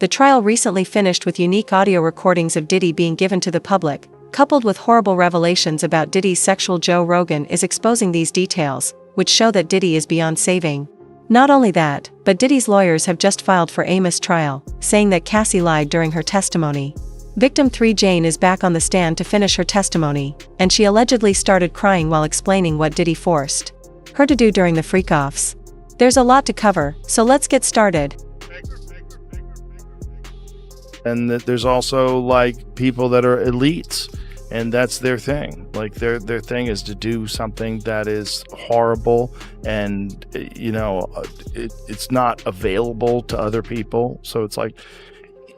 The trial recently finished with unique audio recordings of Diddy being given to the public, coupled with horrible revelations about Diddy's sexual. Joe Rogan is exposing these details, which show that Diddy is beyond saving. Not only that, but Diddy's lawyers have just filed for a mistrial, saying that Cassie lied during her testimony. Victim 3 Jane is back on the stand to finish her testimony, and she allegedly started crying while explaining what Diddy forced her to do during the freak-offs. There's a lot to cover, so let's get started. And that there's also like people that are elites, and that's their thing. Like their thing is to do something that is horrible, and it's not available to other people. So it's like,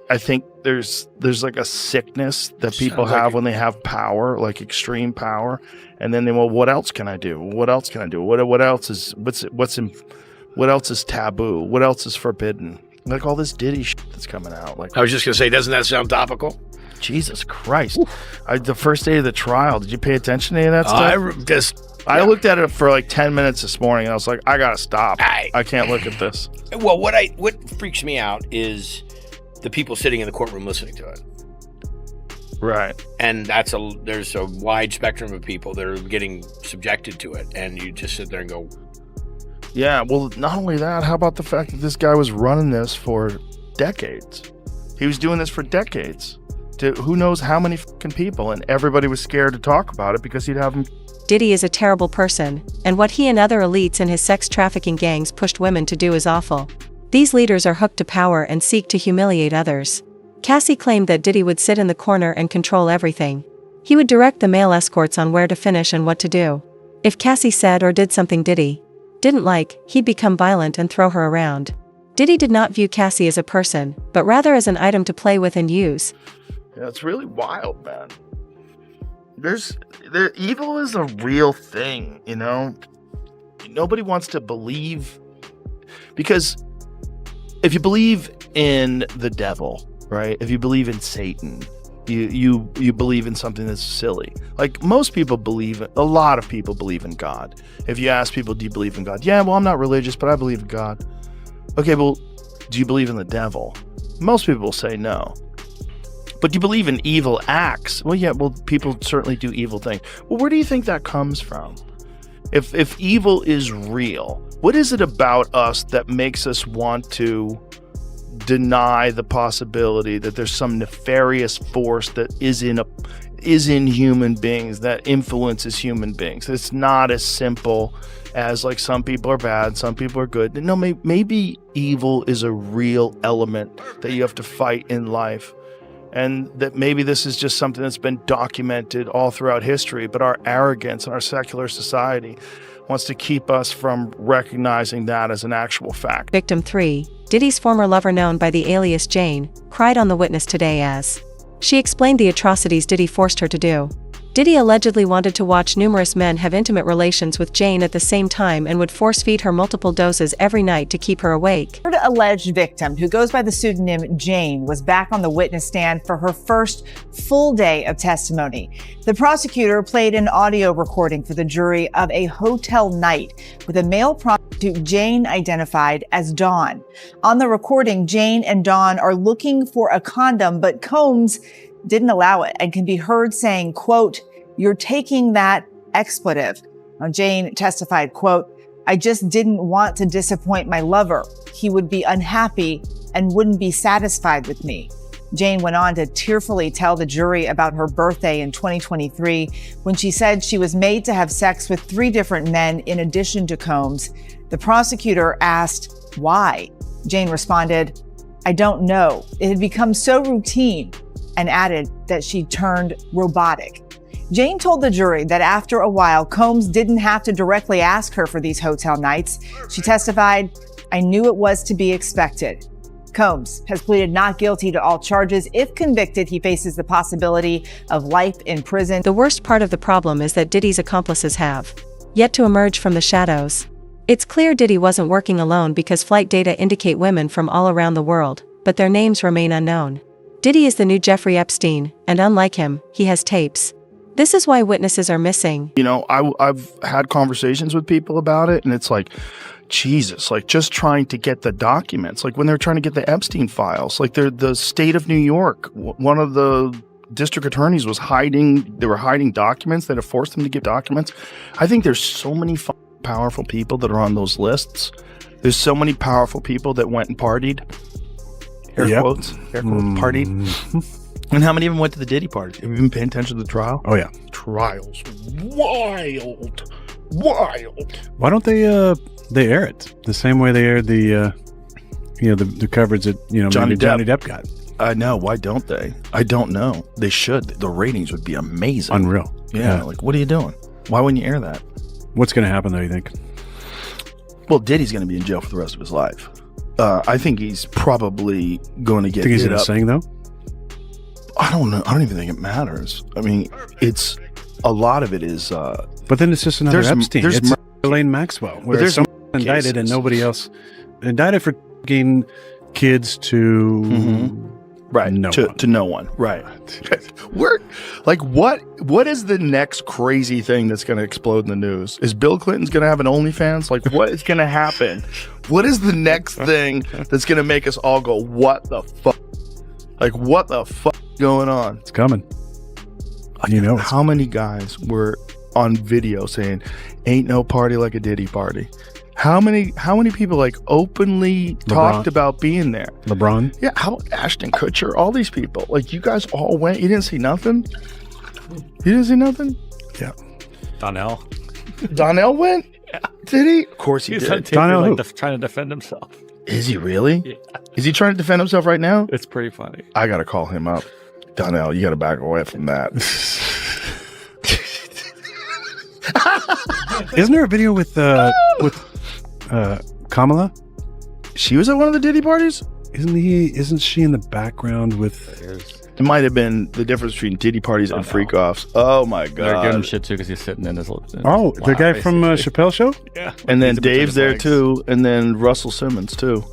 I think there's like a sickness that people have when they have power, like extreme power, and then well, what else can I do? What else can I do? What else is what else is taboo? What else is forbidden? Like all this Diddy shit that's coming out. Like, I was just gonna say, doesn't that sound topical? Jesus Christ! The first day of the trial, did you pay attention to any of that stuff? I looked at it for like 10 minutes this morning, and I was like, I gotta stop. I can't look at this. Well, what freaks me out is the people sitting in the courtroom listening to it. Right. And there's a wide spectrum of people that are getting subjected to it, and you just sit there and go, yeah, well, not only that, how about the fact that this guy was running this for decades? He was doing this for decades to who knows how many fucking people, and everybody was scared to talk about it because he'd have him. Diddy is a terrible person, and what he and other elites in his sex trafficking gangs pushed women to do is awful. These leaders are hooked to power and seek to humiliate others. Cassie claimed that Diddy would sit in the corner and control everything. He would direct the male escorts on where to finish and what to do. If Cassie said or did something Diddy didn't like, he'd become violent and throw her around. Diddy did not view Cassie as a person, but rather as an item to play with and use. Yeah, it's really wild, man. Evil is a real thing, you know? Nobody wants to believe, because if you believe in the devil, right? If you believe in Satan, you believe in something that's silly. Like most people a lot of people believe in God. If you ask people, do you believe in God? Yeah, well, I'm not religious, but I believe in God. Okay, well, do you believe in the devil? Most people will say no. But do you believe in evil acts? Well, yeah, well, people certainly do evil things. Well, where do you think that comes from? If evil is real, what is it about us that makes us want to deny the possibility that there's some nefarious force that is in human beings, that influences human beings? It's not as simple as like some people are bad, some people are good. No, maybe evil is a real element that you have to fight in life. And that maybe this is just something that's been documented all throughout history, but our arrogance in our secular society wants to keep us from recognizing that as an actual fact. Victim 3, Diddy's former lover known by the alias Jane, cried on the witness today as she explained the atrocities Diddy forced her to do. Diddy allegedly wanted to watch numerous men have intimate relations with Jane at the same time and would force-feed her multiple doses every night to keep her awake. The alleged victim, who goes by the pseudonym Jane, was back on the witness stand for her first full day of testimony. The prosecutor played an audio recording for the jury of a hotel night with a male prostitute Jane identified as Dawn. On the recording, Jane and Dawn are looking for a condom, but Combs didn't allow it and can be heard saying, quote, "You're taking that expletive." Now, Jane testified, quote, "I just didn't want to disappoint my lover. He would be unhappy and wouldn't be satisfied with me." Jane went on to tearfully tell the jury about her birthday in 2023 when she said she was made to have sex with 3 different men in addition to Combs. The prosecutor asked, "Why?" Jane responded, "I don't know. It had become so routine," and added that she turned robotic. Jane told the jury that after a while, Combs didn't have to directly ask her for these hotel nights. She testified, "I knew it was to be expected." Combs has pleaded not guilty to all charges. If convicted, he faces the possibility of life in prison. The worst part of the problem is that Diddy's accomplices have yet to emerge from the shadows. It's clear Diddy wasn't working alone because flight data indicate women from all around the world, but their names remain unknown. Diddy is the new Jeffrey Epstein, and unlike him, he has tapes. This is why witnesses are missing. You know, I've had conversations with people about it, and it's like, Jesus, like just trying to get the documents, like when they're trying to get the Epstein files, like the state of New York, one of the district attorneys was hiding documents that have forced them to give documents. I think there's so many powerful people that are on those lists. There's so many powerful people that went and partied. Air quotes, partied. And how many of them went to the Diddy party? Have you been paying attention to the trial? Oh yeah, trials, wild. Why don't they air it the same way they aired the the coverage that Johnny Depp got? I know. Why don't they? I don't know. They should. The ratings would be amazing. Unreal. Yeah. Like, what are you doing? Why wouldn't you air that? What's going to happen though, you think? Well, Diddy's going to be in jail for the rest of his life. I think he's probably going to get. Think he's going to sing though? I don't know. I don't even think it matters. I mean, it's a lot of it is. But then it's just another Epstein. It's Elaine Maxwell, where there's someone indicted and nobody else indicted for getting kids to to no one. Right. We're like, what is the next crazy thing that's going to explode in the news? Is Bill Clinton's going to have an OnlyFans? Like, what is going to happen? What is the next thing that's going to make us all go, what the fuck? Like, what the fuck is going on? It's coming. How many guys were on video saying, ain't no party like a Diddy party? How many people like openly talked about being there? LeBron? Yeah, how about Ashton Kutcher? All these people. Like, you guys all went. You didn't see nothing? You didn't see nothing? Yeah. Donnell went? Yeah. Did he? Of course he did. Donnell trying to defend himself. Is he really? Yeah. Is he trying to defend himself right now? It's pretty funny. I got to call him up. Donnell, you got to back away from that. Isn't there a video with Kamala? She was at one of the Diddy parties? Isn't she in the background with... It might have been the difference between Diddy parties and freak-offs. Oh, my God. They're giving him shit, too, because he's sitting in his... the guy from Chappelle's Show? Yeah. And then Dave's there, too. And then Russell Simmons, too.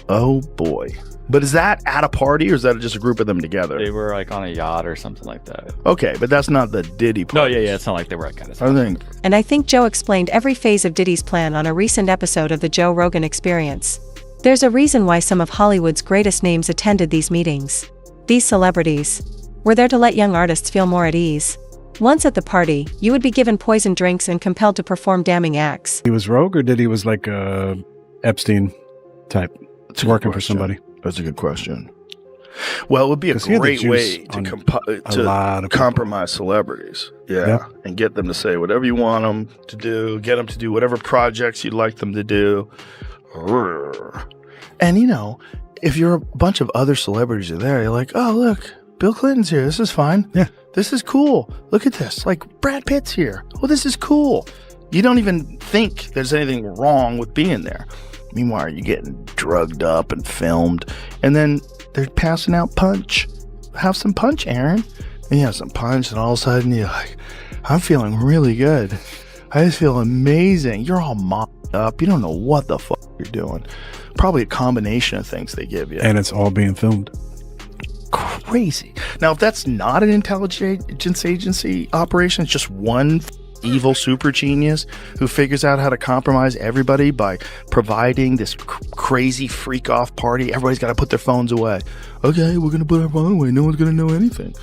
Oh, boy. But is that at a party, or is that just a group of them together? They were, like, on a yacht or something like that. Okay, but that's not the Diddy party. No, yeah. It's not like they were kind of... And I think Joe explained every phase of Diddy's plan on a recent episode of the Joe Rogan Experience. There's a reason why some of Hollywood's greatest names attended these meetings. These celebrities were there to let young artists feel more at ease. Once at the party, you would be given poisoned drinks and compelled to perform damning acts. He was rogue, or did he was like a Epstein type, working for somebody? That's a good question. Well, it would be a great way to compromise celebrities. Yeah. And get them to say whatever you want them to do, get them to do whatever projects you'd like them to do. And, if you're a bunch of other celebrities are there, you're like, oh, look, Bill Clinton's here. This is fine. Yeah. This is cool. Look at this. Like, Brad Pitt's here. Oh, this is cool. You don't even think there's anything wrong with being there. Meanwhile, you're getting drugged up and filmed. And then they're passing out punch. Have some punch, Aaron. And you have some punch, and all of a sudden you're like, I'm feeling really good. I just feel amazing. You're all mopped up. You don't know what the fuck you're doing. Probably a combination of things they give you. And it's all being filmed. Crazy. Now, if that's not an intelligence agency operation, it's just one evil super genius who figures out how to compromise everybody by providing this crazy freak off party. Everybody's got to put their phones away. Okay, we're going to put our phone away. No one's going to know anything.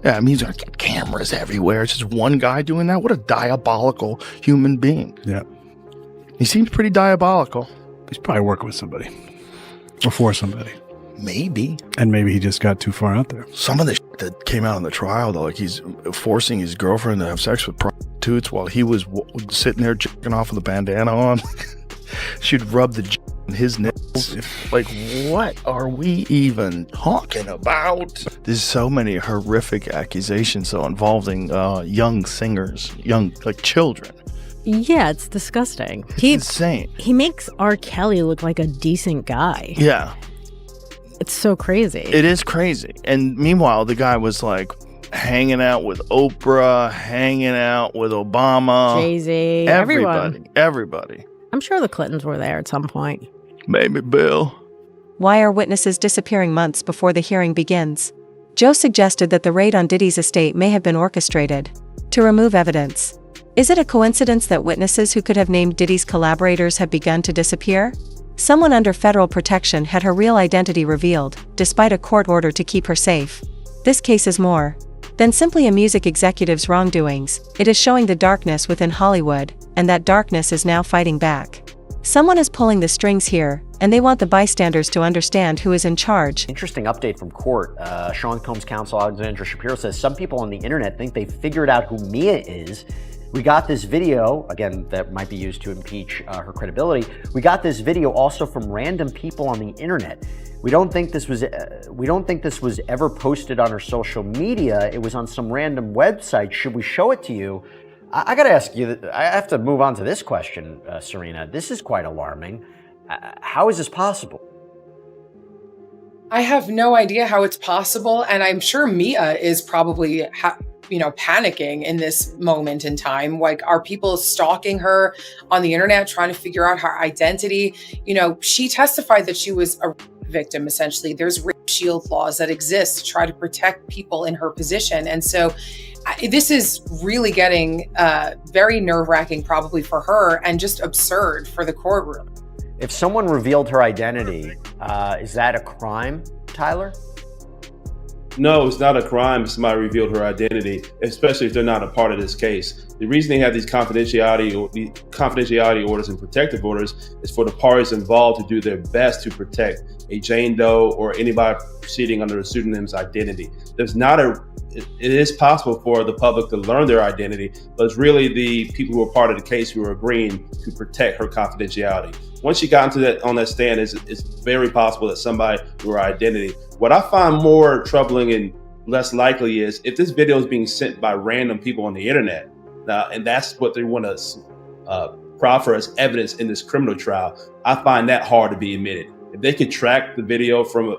Yeah, I mean, he's going to get cameras everywhere. It's just one guy doing that. What a diabolical human being. Yeah. He seems pretty diabolical. He's probably working with somebody. Or for somebody. Maybe. And maybe he just got too far out there. Some of the shit that came out in the trial, though, like he's forcing his girlfriend to have sex with prostitutes while he was sitting there jacking off with a bandana on. She'd rub the on his nipples. Like, what are we even talking about? There's so many horrific accusations, though, involving young singers, like children. Yeah, it's disgusting. It's insane. He makes R. Kelly look like a decent guy. Yeah. It's so crazy. It is crazy. And meanwhile, the guy was like hanging out with Oprah, hanging out with Obama. Jay-Z. Everybody. I'm sure the Clintons were there at some point. Maybe Bill. Why are witnesses disappearing months before the hearing begins? Joe suggested that the raid on Diddy's estate may have been orchestrated to remove evidence. Is it a coincidence that witnesses who could have named Diddy's collaborators have begun to disappear? Someone under federal protection had her real identity revealed, despite a court order to keep her safe. This case is more than simply a music executive's wrongdoings. It is showing the darkness within Hollywood, and that darkness is now fighting back. Someone is pulling the strings here, and they want the bystanders to understand who is in charge. Interesting update from court. Sean Combs' counsel, Alexandra Shapiro, says some people on the internet think they figured out who Mia is. We got this video, again, that might be used to impeach her credibility. We got this video also from random people on the internet. We don't think this was ever posted on her social media. It was on some random website. Should we show it to you? I got to ask you, I have to move on to this question, Serena. This is quite alarming. How is this possible? I have no idea how it's possible, and I'm sure Mia is probably panicking in this moment in time. Like, are people stalking her on the internet, trying to figure out her identity? She testified that she was a victim, essentially. There's rape shield laws that exist to try to protect people in her position. And so this is really getting very nerve-wracking, probably for her, and just absurd for the courtroom. If someone revealed her identity, is that a crime, Tyler? No, it's not a crime if somebody revealed her identity, especially if they're not a part of this case. The reason they have these confidentiality orders and protective orders is for the parties involved to do their best to protect a Jane Doe or anybody proceeding under a pseudonym's identity. It is possible for the public to learn their identity, but it's really the people who are part of the case who are agreeing to protect her confidentiality. Once she got on that stand, it's very possible that somebody knew her identity. What I find more troubling and less likely is if this video is being sent by random people on the internet, and that's what they want to proffer as evidence in this criminal trial, I find that hard to be admitted. If they could track the video from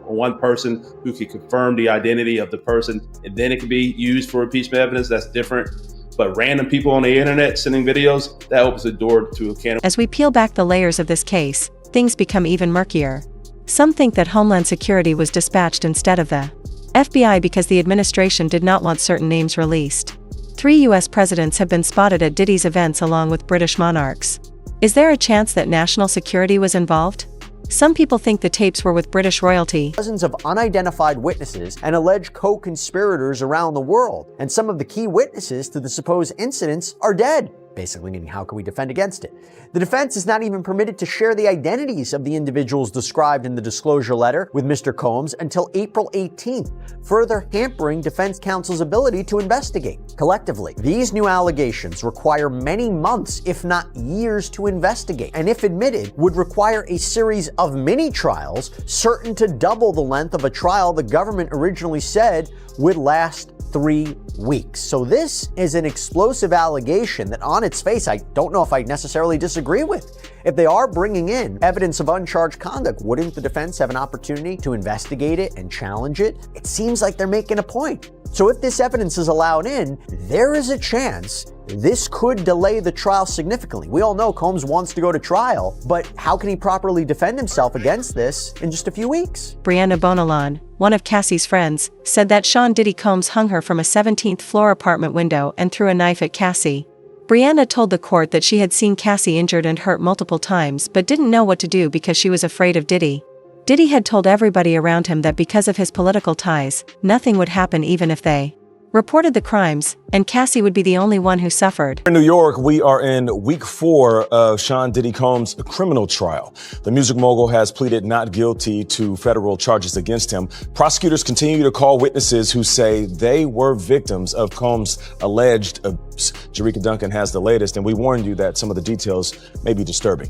one person who could confirm the identity of the person, and then it could be used for impeachment evidence, that's different. But random people on the internet sending videos, that opens the door to a can of... As we peel back the layers of this case, things become even murkier. Some think that Homeland Security was dispatched instead of the FBI because the administration did not want certain names released. 3 U.S. presidents have been spotted at Diddy's events along with British monarchs. Is there a chance that national security was involved? Some people think the tapes were with British royalty. Dozens of unidentified witnesses and alleged co-conspirators around the world. And some of the key witnesses to the supposed incidents are dead. Basically meaning, how can we defend against it? The defense is not even permitted to share the identities of the individuals described in the disclosure letter with Mr. Combs until April 18th, further hampering defense counsel's ability to investigate. Collectively, these new allegations require many months, if not years, to investigate, and if admitted, would require a series of mini-trials certain to double the length of a trial the government originally said would last 3 weeks. So this is an explosive allegation that on its face, I don't know if I necessarily disagree with. If they are bringing in evidence of uncharged conduct, wouldn't the defense have an opportunity to investigate it and challenge it? It seems like they're making a point. So if this evidence is allowed in, there is a chance this could delay the trial significantly. We all know Combs wants to go to trial, but how can he properly defend himself against this in just a few weeks? Brianna Bonalon, one of Cassie's friends, said that Sean Diddy Combs hung her from a 17th floor apartment window and threw a knife at Cassie. Brianna told the court that she had seen Cassie injured and hurt multiple times but didn't know what to do because she was afraid of Diddy. Diddy had told everybody around him that because of his political ties, nothing would happen even if they reported the crimes, and Cassie would be the only one who suffered. In New York, we are in week 4 of Sean Diddy Combs' criminal trial. The music mogul has pleaded not guilty to federal charges against him. Prosecutors continue to call witnesses who say they were victims of Combs' alleged abuse. Jerika Duncan has the latest, and we warned you that some of the details may be disturbing.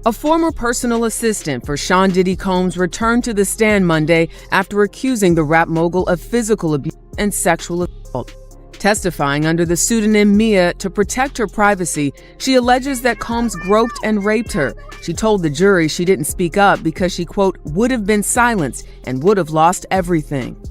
A former personal assistant for Sean Diddy Combs returned to the stand Monday after accusing the rap mogul of physical abuse and sexual assault. Testifying under the pseudonym Mia to protect her privacy, she alleges that Combs groped and raped her. She told the jury she didn't speak up because she, quote, would have been silenced and would have lost everything.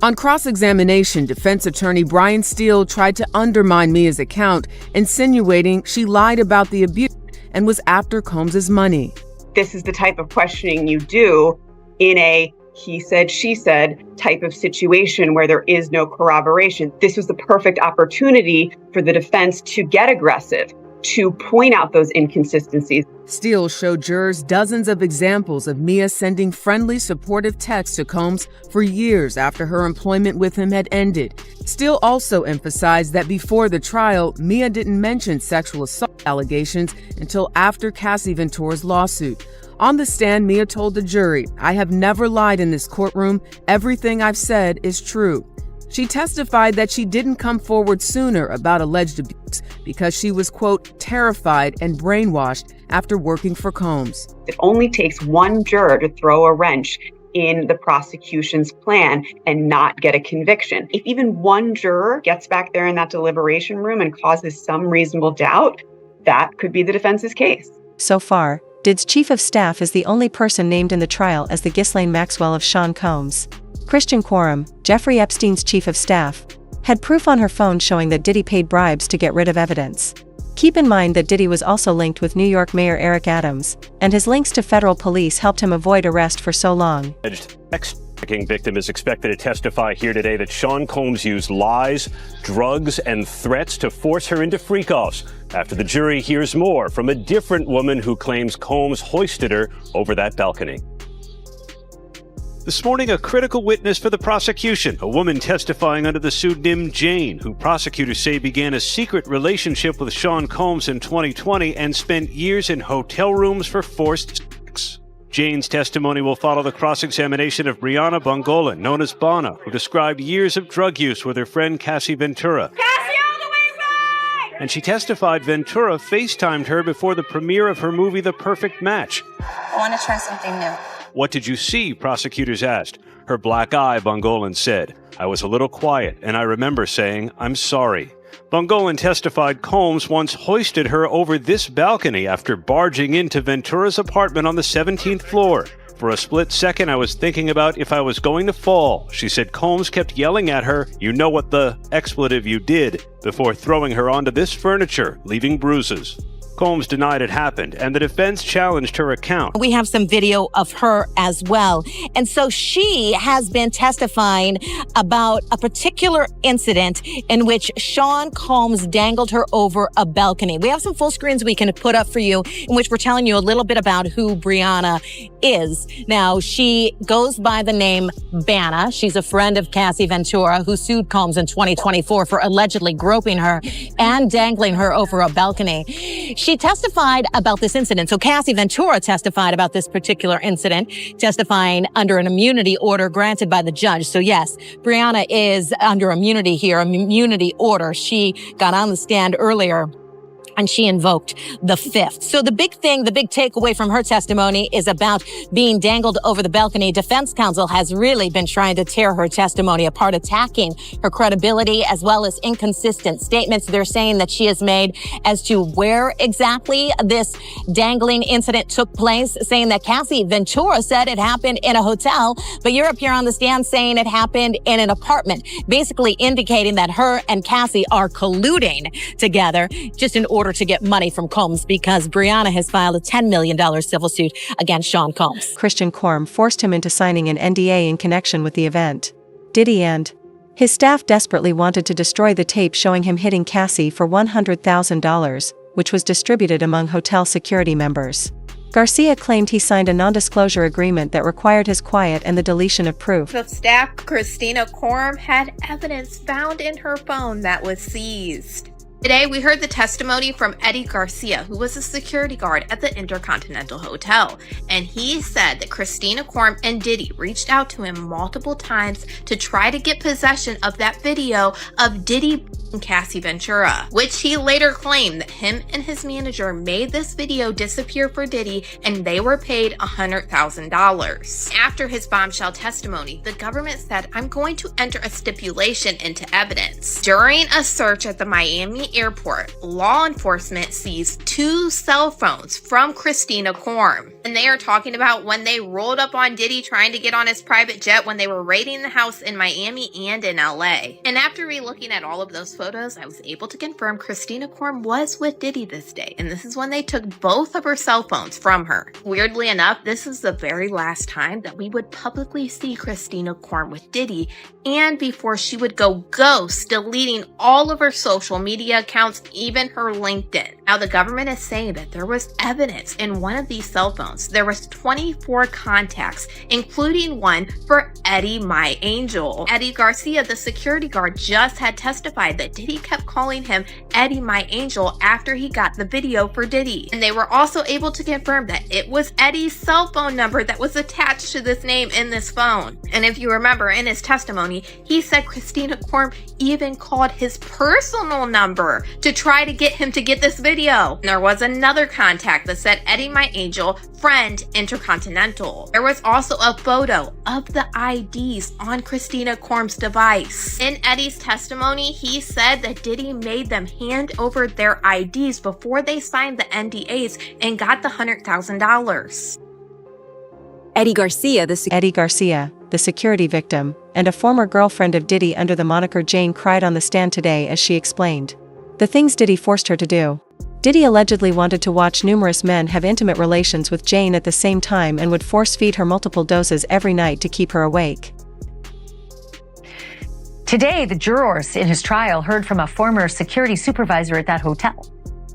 On cross-examination, defense attorney Brian Steele tried to undermine Mia's account, insinuating she lied about the abuse and was after Combs' money. This is the type of questioning you do in a he said, she said type of situation where there is no corroboration. This was the perfect opportunity for the defense to get aggressive, to point out those inconsistencies. Steele showed jurors dozens of examples of Mia sending friendly, supportive texts to Combs for years after her employment with him had ended. Steele also emphasized that before the trial, Mia didn't mention sexual assault allegations until after Cassie Ventura's lawsuit. On the stand, Mia told the jury, "I have never lied in this courtroom. Everything I've said is true." She testified that she didn't come forward sooner about alleged abuse because she was, quote, terrified and brainwashed after working for Combs. It only takes one juror to throw a wrench in the prosecution's plan and not get a conviction. If even one juror gets back there in that deliberation room and causes some reasonable doubt, that could be the defense's case. So far, Diddy's chief of staff is the only person named in the trial as the Ghislaine Maxwell of Sean Combs. Christian Quorum, Jeffrey Epstein's chief of staff, had proof on her phone showing that Diddy paid bribes to get rid of evidence. Keep in mind that Diddy was also linked with New York Mayor Eric Adams, and his links to federal police helped him avoid arrest for so long. Ex-trafficking victim is expected to testify here today that Sean Combs used lies, drugs, and threats to force her into freak-offs after the jury hears more from a different woman who claims Combs hoisted her over that balcony. This morning, a critical witness for the prosecution, a woman testifying under the pseudonym Jane, who prosecutors say began a secret relationship with Sean Combs in 2020 and spent years in hotel rooms for forced sex. Jane's testimony will follow the cross-examination of Brianna Bongolan, known as Bana, who described years of drug use with her friend Cassie Ventura. Cassie, all the way right! And she testified Ventura FaceTimed her before the premiere of her movie The Perfect Match. I want to try something new. What did you see? Prosecutors asked. Her black eye, Bongolan said. I was a little quiet, and I remember saying, I'm sorry. Bongolan testified Combs once hoisted her over this balcony after barging into Ventura's apartment on the 17th floor. For a split second, I was thinking about if I was going to fall. She said Combs kept yelling at her, you know what the expletive you did, before throwing her onto this furniture, leaving bruises. Combs denied it happened, and the defense challenged her account. We have some video of her as well. And so she has been testifying about a particular incident in which Sean Combs dangled her over a balcony. We have some full screens we can put up for you in which we're telling you a little bit about who Brianna is. Now, she goes by the name Bana. She's a friend of Cassie Ventura, who sued Combs in 2024 for allegedly groping her and dangling her over a balcony. She testified about this incident. So Cassie Ventura testified about this particular incident, testifying under an immunity order granted by the judge. So yes, Brianna is under immunity here, immunity order. She got on the stand earlier and she invoked the fifth. So the big thing, the big takeaway from her testimony is about being dangled over the balcony. Defense counsel has really been trying to tear her testimony apart, attacking her credibility as well as inconsistent statements they're saying that she has made as to where exactly this dangling incident took place, saying that Cassie Ventura said it happened in a hotel, but you're up here on the stand saying it happened in an apartment, basically indicating that her and Cassie are colluding together just in order to get money from Combs, because Brianna has filed a $10 million civil suit against Sean Combs. Christian Quorum forced him into signing an NDA in connection with the event. Diddy and his staff desperately wanted to destroy the tape showing him hitting Cassie for $100,000, which was distributed among hotel security members. Garcia claimed he signed a non-disclosure agreement that required his quiet and the deletion of proof. The staff, Christina Quorum, had evidence found in her phone that was seized. Today, we heard the testimony from Eddie Garcia, who was a security guard at the Intercontinental Hotel. And he said that Christina Quorum and Diddy reached out to him multiple times to try to get possession of that video of Diddy and Cassie Ventura, which he later claimed that him and his manager made this video disappear for Diddy and they were paid $100,000. After his bombshell testimony, the government said, I'm going to enter a stipulation into evidence. During a search at the Miami airport, law enforcement seized 2 cell phones from Christina Quorum. And they are talking about when they rolled up on Diddy trying to get on his private jet when they were raiding the house in Miami and in LA. And after re-looking at all of those photos, I was able to confirm Christina Korm was with Diddy this day. And this is when they took both of her cell phones from her. Weirdly enough, this is the very last time that we would publicly see Christina Korm with Diddy, and before she would go ghost, deleting all of her social media accounts, even her LinkedIn. Now, the government is saying that there was evidence in one of these cell phones. There was 24 contacts, including one for Eddie My Angel. Eddie Garcia, the security guard, just had testified that Diddy kept calling him Eddie My Angel after he got the video for Diddy. And they were also able to confirm that it was Eddie's cell phone number that was attached to this name in this phone. And if you remember, in his testimony, he said Christina Korm even called his personal number to try to get him to get this video. And there was another contact that said Eddie My Angel, friend Intercontinental. There was also a photo of the IDs on Christina Korm's device. In Eddie's testimony, he said that Diddy made them hand over their IDs before they signed the NDAs and got the $100,000. Eddie Garcia, the security victim, and a former girlfriend of Diddy under the moniker Jane, cried on the stand today as she explained the things Diddy forced her to do. Diddy allegedly wanted to watch numerous men have intimate relations with Jane at the same time and would force-feed her multiple doses every night to keep her awake. Today, the jurors in his trial heard from a former security supervisor at that hotel.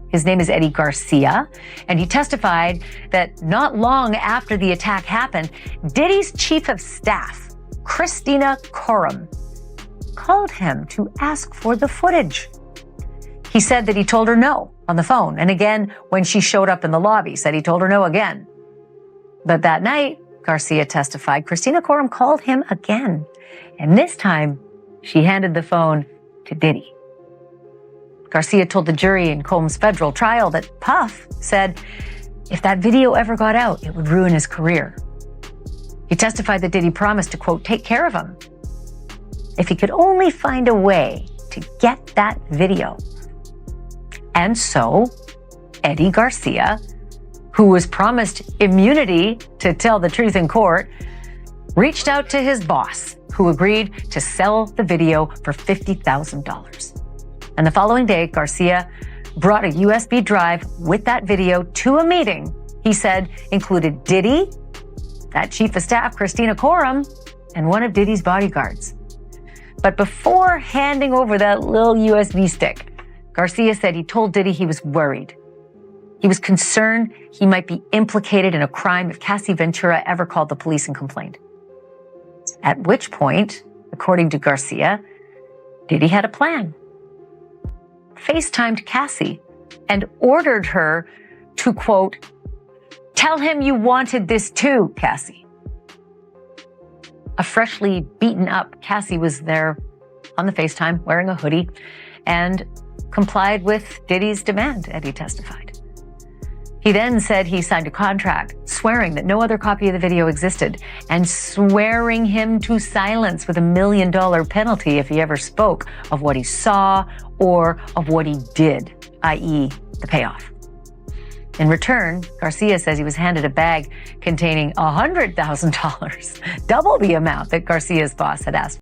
His name is Eddie Garcia, and he testified that not long after the attack happened, Diddy's chief of staff, Christina Korm, called him to ask for the footage. He said that he told her no on the phone, and again when she showed up in the lobby, said he told her no again. But that night, Garcia testified, Christina Korm called him again, and this time she handed the phone to Diddy. Garcia told the jury in Combs' federal trial that Puff said if that video ever got out, it would ruin his career. He testified that Diddy promised to, quote, take care of him if he could only find a way to get that video. And so, Eddie Garcia, who was promised immunity to tell the truth in court, reached out to his boss, who agreed to sell the video for $50,000. And the following day, Garcia brought a USB drive with that video to a meeting, he said, included Diddy, that chief of staff, Christina Korm, and one of Diddy's bodyguards. But before handing over that little USB stick, Garcia said he told Diddy he was worried. He was concerned he might be implicated in a crime if Cassie Ventura ever called the police and complained. At which point, according to Garcia, Diddy had a plan. FaceTimed Cassie and ordered her to, quote, tell him you wanted this too, Cassie. A freshly beaten up Cassie was there on the FaceTime wearing a hoodie and complied with Diddy's demand, Eddie testified. He then said he signed a contract swearing that no other copy of the video existed and swearing him to silence with $1 million penalty if he ever spoke of what he saw or of what he did, i.e. the payoff. In return, Garcia says he was handed a bag containing $100,000, double the amount that Garcia's boss had asked